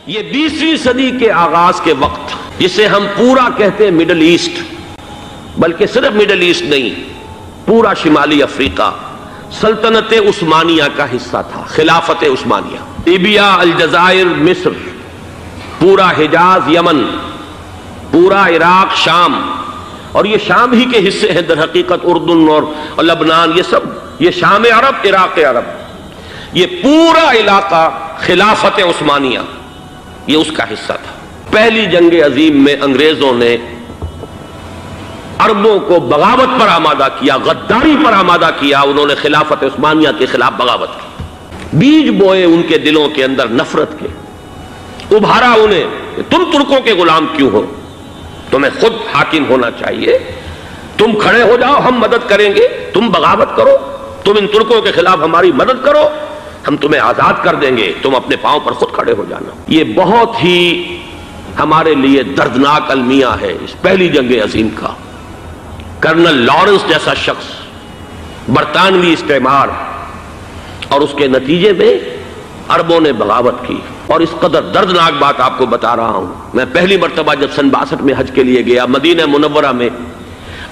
یہ 20ویں صدی کے آغاز کے وقت جسے ہم پورا کہتے ہیں مڈل ایسٹ، بلکہ صرف مڈل ایسٹ نہیں، پورا شمالی افریقہ سلطنت عثمانیہ کا حصہ تھا، خلافت عثمانیہ، لیبیا، الجزائر، مصر، پورا حجاز، یمن، پورا عراق، شام، اور یہ شام ہی کے حصے ہیں در حقیقت، اردن اور لبنان، یہ سب، یہ شام عرب، عراق عرب، یہ پورا علاقہ خلافت عثمانیہ یہ اس کا حصہ تھا۔ پہلی جنگ عظیم میں انگریزوں نے عربوں کو بغاوت پر آمادہ کیا، غداری پر آمادہ کیا، انہوں نے خلافت عثمانیہ کے خلاف بغاوت کی، بیج بوئے ان کے دلوں کے اندر نفرت کے، ابھارا انہیں کہ تم ترکوں کے غلام کیوں ہو، تمہیں خود حاکم ہونا چاہیے، تم کھڑے ہو جاؤ، ہم مدد کریں گے، تم بغاوت کرو، تم ان ترکوں کے خلاف ہماری مدد کرو، ہم تمہیں آزاد کر دیں گے، تم اپنے پاؤں پر خود کھڑے ہو جانا۔ یہ بہت ہی ہمارے لیے دردناک المیہ ہے اس پہلی جنگ عظیم کا۔ کرنل لارنس جیسا شخص، برطانوی استعمار، اور اس کے نتیجے میں عربوں نے بغاوت کی، اور اس قدر دردناک بات آپ کو بتا رہا ہوں، میں پہلی مرتبہ جب سن 62 میں حج کے لیے گیا مدینہ منورہ میں،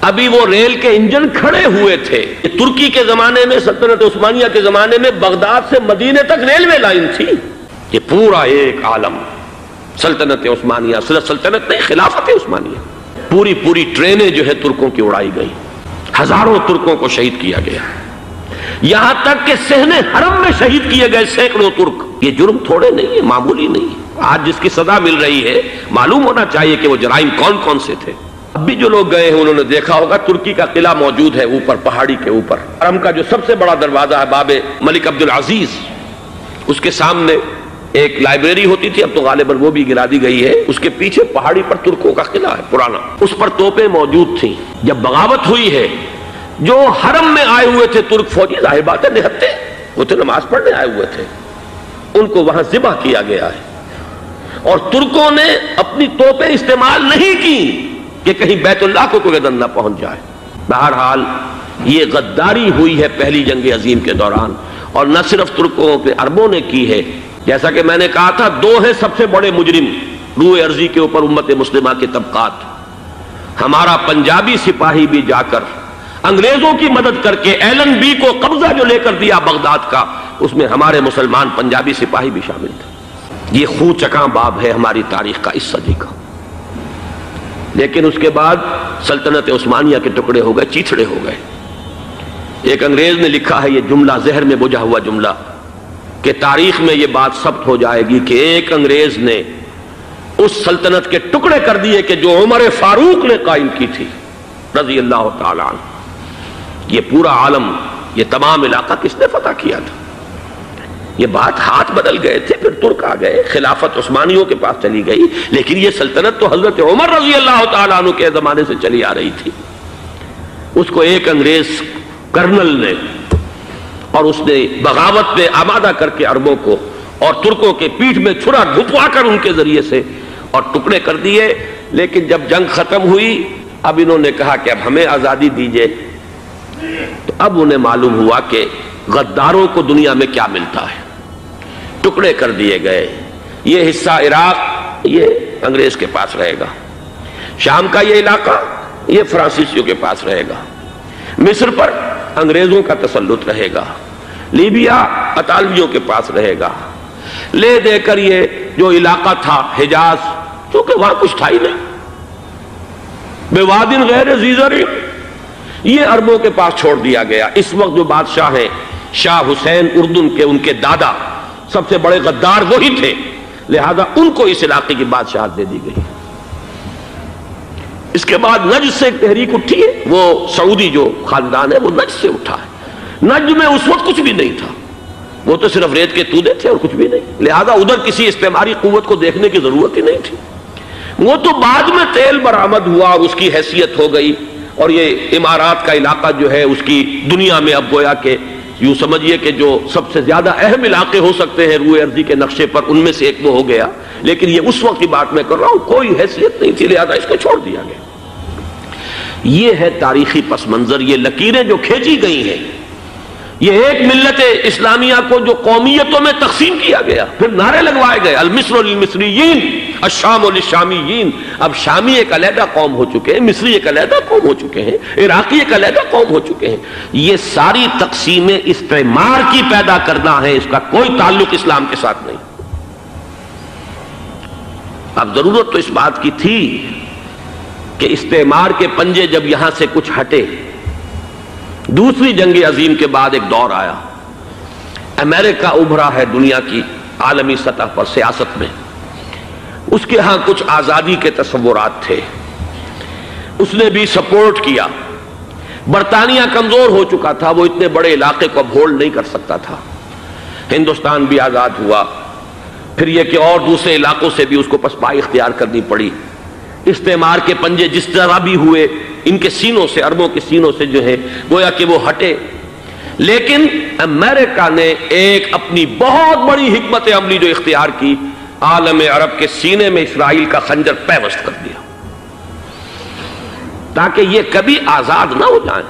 ابھی وہ ریل کے انجن کھڑے ہوئے تھے۔ ترکی کے زمانے میں، سلطنت عثمانیہ کے زمانے میں بغداد سے مدینے تک ریلوے لائن تھی۔ یہ پورا ایک عالم سلطنت عثمانیہ، صرف سلطنت نہیں، خلافت عثمانیہ، پوری ٹرینیں جو ہے ترکوں کی اڑائی گئی، ہزاروں ترکوں کو شہید کیا گیا، یہاں تک کہ صحن حرم میں شہید کیے گئے سینکڑوں ترک۔ یہ جرم تھوڑے نہیں ہے، معمولی نہیں ہے۔ آج جس کی سزا مل رہی ہے، معلوم ہونا چاہیے کہ وہ جرائم کون کون سے تھے۔ اب بھی جو لوگ گئے ہیں انہوں نے دیکھا ہوگا، ترکی کا قلعہ موجود ہے اوپر پہاڑی کے اوپر، حرم کا جو سب سے بڑا دروازہ ہے باب ملک عبدالعزیز، اس کے سامنے ایک لائبریری ہوتی تھی، اب تو غالباً وہ بھی گرا دی گئی ہے، اس کے پیچھے پہاڑی پر ترکوں کا قلعہ ہے پرانا، اس پر توپیں موجود تھیں۔ جب بغاوت ہوئی ہے، جو حرم میں آئے ہوئے تھے ترک فوجی، ظاہر بات ہے نہتے، وہ تو نماز پڑھنے آئے ہوئے تھے، ان کو وہاں ذبح کیا گیا ہے، اور ترکوں نے اپنی توپیں استعمال نہیں کی کہ کہیں بیت اللہ کو کوئی گدن نہ پہنچ جائے۔ بہرحال یہ غداری ہوئی ہے پہلی جنگ عظیم کے دوران، اور نہ صرف ترکوں کے، عربوں نے کی ہے۔ جیسا کہ میں نے کہا تھا، دو ہیں سب سے بڑے مجرم روئے ارضی کے اوپر امت مسلمہ کے طبقات۔ ہمارا پنجابی سپاہی بھی جا کر انگریزوں کی مدد کر کے ایلن بی کو قبضہ جو لے کر دیا بغداد کا، اس میں ہمارے مسلمان پنجابی سپاہی بھی شامل تھے۔ یہ خون چکاں باب ہے ہماری تاریخ کا اس صدی کا۔ لیکن اس کے بعد سلطنت عثمانیہ کے ٹکڑے ہو گئے، چیتھڑے ہو گئے۔ ایک انگریز نے لکھا ہے، یہ جملہ زہر میں بجھا ہوا جملہ، کہ تاریخ میں یہ بات ثبت ہو جائے گی کہ ایک انگریز نے اس سلطنت کے ٹکڑے کر دیے کہ جو عمر فاروق نے قائم کی تھی رضی اللہ تعالیٰ عنہ۔ یہ پورا عالم، یہ تمام علاقہ کس نے فتح کیا تھا؟ یہ بات ہاتھ بدل گئے تھے، پھر ترک آ گئے، خلافت عثمانیوں کے پاس چلی گئی، لیکن یہ سلطنت تو حضرت عمر رضی اللہ تعالیٰ عنہ کے زمانے سے چلی آ رہی تھی۔ اس کو ایک انگریز کرنل نے، اور اس نے بغاوت میں آمادہ کر کے عربوں کو اور ترکوں کے پیٹھ میں چھرا ڈھپوا کر ان کے ذریعے سے اور ٹکڑے کر دیے۔ لیکن جب جنگ ختم ہوئی، اب انہوں نے کہا کہ اب ہمیں آزادی دیجئے، تو اب انہیں معلوم ہوا کہ غداروں کو دنیا میں کیا ملتا ہے۔ ٹکڑے کر دیے گئے۔ یہ حصہ عراق یہ انگریز کے پاس رہے گا، شام کا یہ علاقہ یہ فرانسیسیوں کے پاس رہے گا، مصر پر انگریزوں کا تسلط رہے گا، لیبیا اطالویوں کے پاس رہے گا۔ لے دے کر یہ جو علاقہ تھا حجاز، چونکہ وہاں کچھ تھا ہی نہیں، بوادٍ غیر ذی زرع، یہ عربوں کے پاس چھوڑ دیا گیا۔ اس وقت جو بادشاہ ہیں، شاہ حسین اردن کے، ان کے دادا سب سے بڑے غدار وہی تھے، لہذا ان کو اس علاقے کی بادشاہت دے دی گئی۔ اس کے بعد نجد سے ایک تحریک اٹھی ہے، وہ سعودی جو خاندان ہے وہ نجد سے اٹھا ہے۔ نجد میں اس وقت کچھ بھی نہیں تھا، وہ تو صرف ریت کے تودے تھے اور کچھ بھی نہیں، لہذا ادھر کسی استعماری قوت کو دیکھنے کی ضرورت ہی نہیں تھی۔ وہ تو بعد میں تیل برآمد ہوا اور اس کی حیثیت ہو گئی، اور یہ امارات کا علاقہ جو ہے اس کی دنیا میں اب گویا کہ یوں سمجھیے کہ جو سب سے زیادہ اہم علاقے ہو سکتے ہیں روئے ارضی کے نقشے پر، ان میں سے ایک وہ ہو گیا۔ لیکن یہ اس وقت کی بات میں کر رہا ہوں، کوئی حیثیت نہیں تھی، لہذا اس کو چھوڑ دیا گیا۔ یہ ہے تاریخی پس منظر، یہ لکیریں جو کھینچی گئی ہیں، یہ ایک ملت اسلامیہ کو جو قومیتوں میں تقسیم کیا گیا، پھر نعرے لگوائے گئے المصر للمصریین الشام للشامیین. اب شامی ایک علیحدہ قوم ہو چکے ہیں، مصری ایک علیحدہ قوم ہو چکے ہیں، عراقی ایک علیحدہ قوم ہو چکے ہیں. یہ ساری تقسیمیں استعمار کی پیدا کرنا ہے، اس کا کوئی تعلق اسلام کے ساتھ نہیں. اب ضرورت تو اس بات کی تھی کہ استعمار کے پنجے جب یہاں سے کچھ ہٹے، دوسری جنگ عظیم کے بعد ایک دور آیا، امریکہ ابھرا ہے دنیا کی عالمی سطح پر سیاست میں. اس کے ہاں کچھ آزادی کے تصورات تھے، اس نے بھی سپورٹ کیا. برطانیہ کمزور ہو چکا تھا، وہ اتنے بڑے علاقے کو اب ہولڈ نہیں کر سکتا تھا. ہندوستان بھی آزاد ہوا، پھر یہ کہ اور دوسرے علاقوں سے بھی اس کو پسپائی اختیار کرنی پڑی. استعمار کے پنجے جس طرح بھی ہوئے، ان کے سینوں سے، عربوں کے سینوں سے جو ہے گویا کہ وہ ہٹے. لیکن امریکہ نے ایک اپنی بہت بڑی حکمت عملی جو اختیار کی، عالم عرب کے سینے میں اسرائیل کا خنجر پیوست کر دیا تاکہ یہ کبھی آزاد نہ ہو جائیں،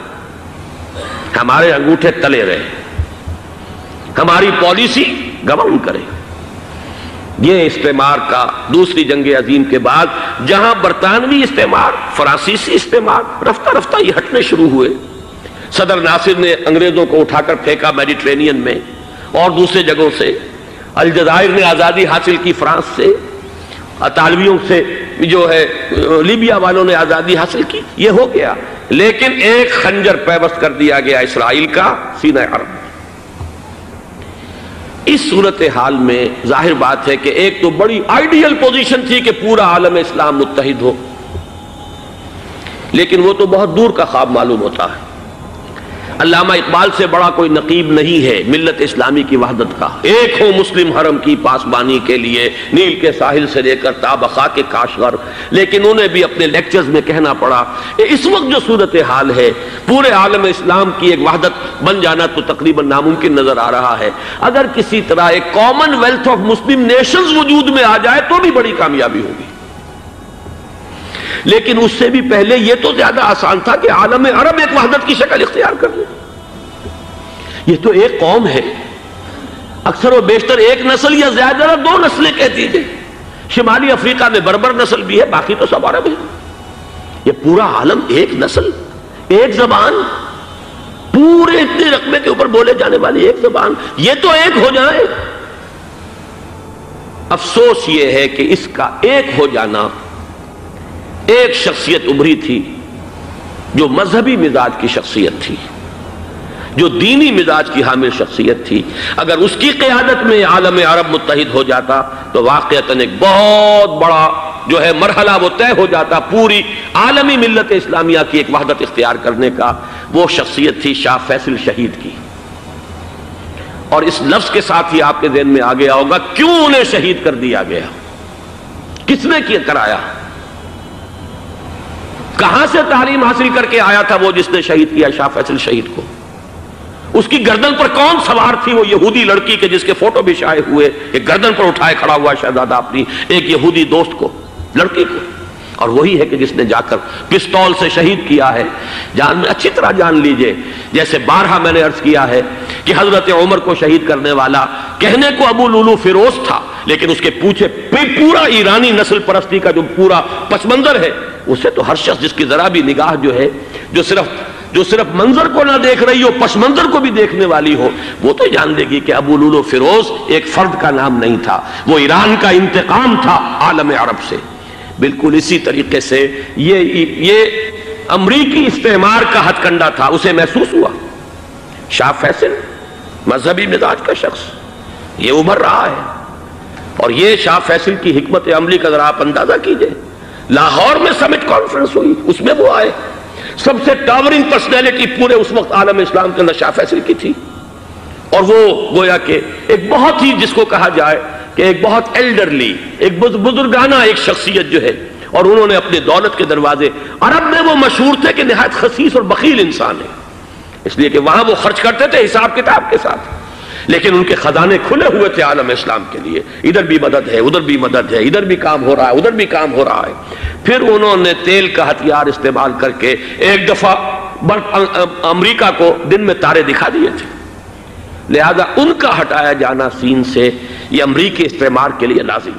ہمارے انگوٹھے تلے رہے، ہماری پالیسی گورن کرے. یہ استعمار کا دوسری جنگ عظیم کے بعد جہاں برطانوی استعمار، فرانسیسی استعمار رفتہ رفتہ یہ ہٹنے شروع ہوئے. صدر ناصر نے انگریزوں کو اٹھا کر پھینکا میڈیٹرینین میں اور دوسرے جگہوں سے. الجزائر نے آزادی حاصل کی فرانس سے، اطالویوں سے جو ہے لیبیا والوں نے آزادی حاصل کی. یہ ہو گیا، لیکن ایک خنجر پیوست کر دیا گیا اسرائیل کا سینہ عرب. اس صورتحال میں ظاہر بات ہے کہ ایک تو بڑی آئیڈیل پوزیشن تھی کہ پورا عالم اسلام متحد ہو، لیکن وہ تو بہت دور کا خواب معلوم ہوتا ہے. علامہ اقبال سے بڑا کوئی نقیب نہیں ہے ملت اسلامی کی وحدت کا. ایک ہو مسلم حرم کی پاسبانی کے لیے، نیل کے ساحل سے لے کر تا بخا کے کاشغر. لیکن انہیں بھی اپنے لیکچرز میں کہنا پڑا اس وقت جو صورتحال ہے پورے عالم اسلام کی ایک وحدت بن جانا تو تقریباً ناممکن نظر آ رہا ہے. اگر کسی طرح ایک common wealth of Muslim nations وجود میں آ جائے تو بھی بڑی کامیابی ہوگی. لیکن اس سے بھی پہلے یہ تو زیادہ آسان تھا کہ عالم عرب ایک وحدت کی شکل اختیار کر لے. یہ تو ایک قوم ہے، اکثر و بیشتر ایک نسل یا زیادہ دو نسلیں کہتی تھے. شمالی افریقہ میں بربر نسل بھی ہے، باقی تو سب عرب ہے. یہ پورا عالم ایک نسل، ایک زبان، پورے اتنے رقبے کے اوپر بولے جانے والی ایک زبان، یہ تو ایک ہو جائے. افسوس یہ ہے کہ اس کا ایک ہو جانا، ایک شخصیت ابھری تھی جو مذہبی مزاج کی شخصیت تھی، جو دینی مزاج کی حامل شخصیت تھی. اگر اس کی قیادت میں عالم عرب متحد ہو جاتا تو واقعتاً ایک بہت بڑا جو ہے مرحلہ وہ طے ہو جاتا پوری عالمی ملت اسلامیہ کی ایک وحدت اختیار کرنے کا. وہ شخصیت تھی شاہ فیصل شہید کی. اور اس لفظ کے ساتھ ہی آپ کے ذہن میں آ گیا ہوگا کیوں انہیں شہید کر دیا گیا، کس نے کیا کرایا، کہاں سے تعلیم حاصل کر کے آیا تھا وہ جس نے شہید کیا شاہ فیصل شہید کو. اس کی گردن پر کون سوار تھی، وہ یہودی لڑکی کے جس کے فوٹو بھی شائع ہوئے، ایک گردن پر اٹھائے کھڑا ہوا شہزادہ اپنی ایک یہودی دوست کو، لڑکی کو. اور وہی ہے کہ جس نے جا کر پستول سے شہید کیا ہے. جان میں اچھی طرح جان لیجئے، جیسے بارہا میں نے عرض کیا ہے کہ حضرت عمر کو شہید کرنے والا کہنے کو ابو لولو فیروز تھا، لیکن اس کے پیچھے پورا ایرانی نسل پرستی کا جو پورا پس منظر ہے، اسے تو ہر شخص جس کی ذرا بھی نگاہ جو ہے جو صرف منظر کو نہ دیکھ رہی ہو، پس منظر کو بھی دیکھنے والی ہو، وہ تو جان لے گی کہ ابو لولو فیروز ایک فرد کا نام نہیں تھا، وہ ایران کا انتقام تھا عالم عرب سے. بالکل اسی طریقے سے یہ امریکی استعمار کا ہتھ کنڈا تھا، اسے محسوس ہوا. شاہ فیصل مذہبی مزاج کا شخص یہ ابھر رہا ہے، اور یہ شاہ فیصل کی حکمت عملی کا ذرا آپ اندازہ کیجئے. لاہور میں سمٹ کانفرنس ہوئی، اس میں وہ آئے، سب سے ٹاورنگ پرسنالٹی پورے اس وقت عالم اسلام کے اندر شاہ فیصل کی تھی. اور وہ گویا کہ ایک بہت ہی جس کو کہا جائے کہ ایک بہت ایلڈرلی، ایک بزرگانہ ایک شخصیت جو ہے، اور انہوں نے اپنے دولت کے دروازے، عرب میں وہ مشہور تھے کہ نہایت خسیس اور بخیل انسان ہے، اس لیے کہ وہاں وہ خرچ کرتے تھے حساب کتاب کے ساتھ، لیکن ان کے خزانے کھلے ہوئے تھے عالم اسلام کے لیے. ادھر بھی مدد ہے، ادھر بھی مدد ہے، ادھر بھی کام ہو رہا ہے، ادھر بھی کام ہو رہا ہے. پھر انہوں نے تیل کا ہتھیار استعمال کر کے ایک دفعہ امریکہ کو دن میں تارے دکھا دیے تھے. لہذا ان کا ہٹایا جانا سین سے یہ امریکی استعمار کے لیے لازم